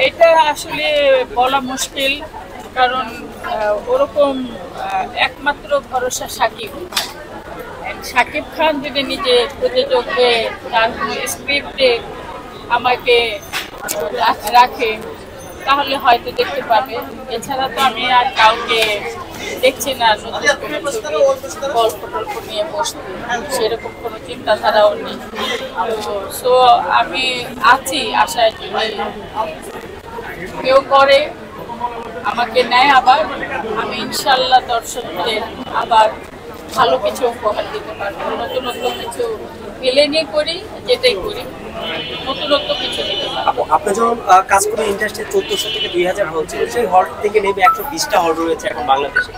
এটা আসলে বলা মুশকিল, কারণ ওরকম একমাত্র ভরসা সাকিব খান যদি নিজে প্রযোজক হয়ে তার কোনো স্ক্রিপ্টে আমাকে রাখে তাহলে হয়তো দেখতে পাবে। এছাড়া তো আমি আর কাউকে দেখছি না নতুন গল্প টল্প নিয়ে বসতে, সেরকম কোনো চিন্তাধারাও নেই। সো আমি আছি আশায় কেউ করে আমাকে নেয়, আবার আমি ইনশাল্লাহ দর্শকদের আবার ভালো কিছু উপহার দিতে পারবো। নতুনত্ব কিছু ভিলেনই করি, যেটাই করি নতুনত্ব কিছু দিতে পারবো। আপনি যখন কাজ করে ইন্ডাস্ট্রি 1400 থেকে 2000 হল ছিল, সেই হল থেকে নেমে 120টা হল রয়েছে এখন বাংলাদেশে।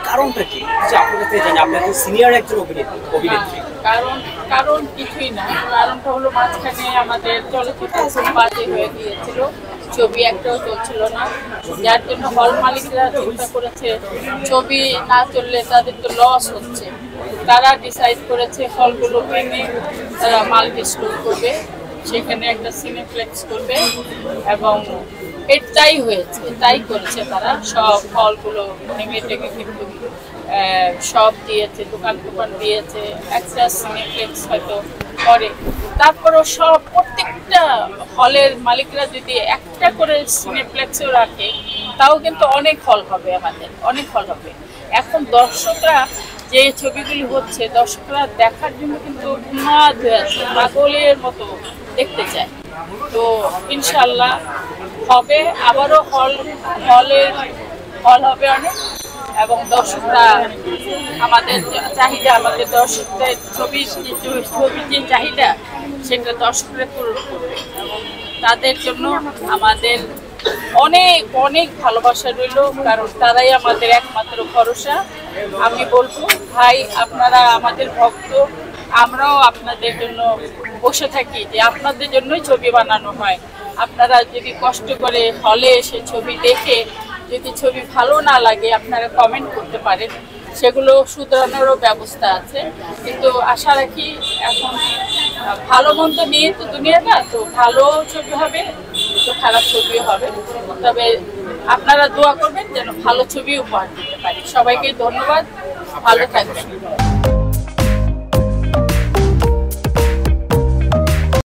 কারণটা কি? যে আপনার কাছে জানি আপনি একজন সিনিয়র একজন অভিনেত্রী। কারণ কিছুই না, কারণটা হলো মাঝখানে আমাদের চলচ্চিত্র বাজে হয়ে গিয়েছিল, ছবি একটাও চলছিল না, যার জন্য হল মালিকরা চিন্তা করেছে ছবি না চললে তাদের তো লস হচ্ছে। তারা ডিসাইড করেছে হলগুলো ভেঙে তারা মাল্টিস্টোর করবে, সেখানে একটা সিনেপ্লেক্স করবে, এবং তাই হয়েছে, তাই করেছে তারা। সব হলগুলো ভেঙে টেঙে কিন্তু সব দিয়েছে, দোকান দিয়েছে, একটা সিনেপ্লেক্স হয়তো করে। তারপরও সব প্রত্যেকটা হলের মালিকরা যদি একটা করে সিনেপ্লেক্সও রাখে তাও কিন্তু অনেক হল হবে, আমাদের অনেক হল হবে। এখন দর্শকরা যে ছবিগুলি হচ্ছে, দর্শকরা দেখার জন্য কিন্তু উন্মাদ হয়ে আছে, পাগলের মতো দেখতে চায়। তো ইনশাল্লাহ হবে, আবারও হল হবে অনেক, এবং দর্শকরা আমাদের চাহিদা, আমাদের দর্শকদের ছবির যে চাহিদা সেটা দর্শকরা পূরণ করবে, এবং তাদের জন্য আমাদের অনেক অনেক ভালোবাসা রইল, কারণ তারাই আমাদের একমাত্র ভরসা। আমি বলবো ভাই, আপনারা আমাদের ভক্ত, আমরাও আপনাদের জন্য বসে থাকি যে আপনাদের জন্যই ছবি বানানো হয়। আপনারা যদি কষ্ট করে হলে এসে ছবি দেখে যদি ছবি ভালো না লাগে আপনারা কমেন্ট করতে পারেন, সেগুলো শুধরানোরও ব্যবস্থা আছে। কিন্তু আশা রাখি এখন ভালো মন্দ নিয়ে তো দুনিয়াটা, তো ভালো ছবি হবে তো খারাপ ছবিও হবে, তবে আপনারা দোয়া করবেন যেন ভালো ছবি উপহার দিতে পারি। সবাইকে ধন্যবাদ, ভালো থাকবেন।